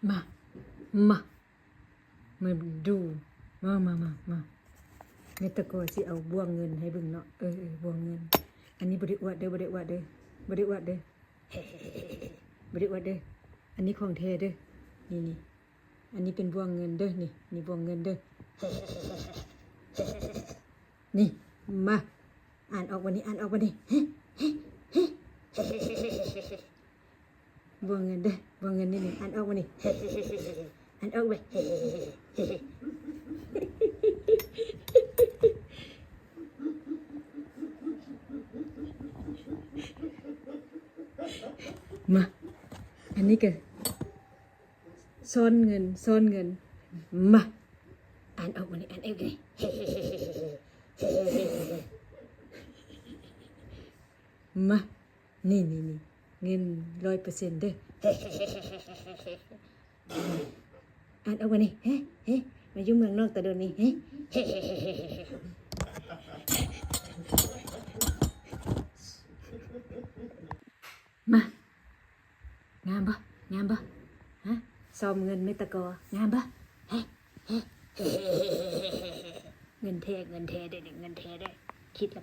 มามามาดูมาเมตะโกสิเอาบ่วงเงินให้เบิ่งเนาะบ่วงเงินอันนี้บ่ได้อวดเด้อบ่ได้อวดเด้อบ่ได้อวดเด้อบ่ได้อวดเด้ออันนี้ของแท้เด้อนี่อันนี้เป็นบ่วงเงินเด้อนี่บ่วงเงินเด้อนี่มาอ่านออกวันนี้บ่วงเงินเด้อบ่วงเงินนี่อ่านออกวันนี้อ่านออกไปมาอันนี้ก็ซ่อนเงินมาอ่านออกวันนี้อ่านออกเลยมานี่เงิน100%เด้ออ่านออกวันนี้มาอยู่เมืองนอกแต่เดี๋ยวนี้มางามบ่ฮะซ้อมเงินไม่ตะกองามบ่เงินแท้ได้คิดแล้ว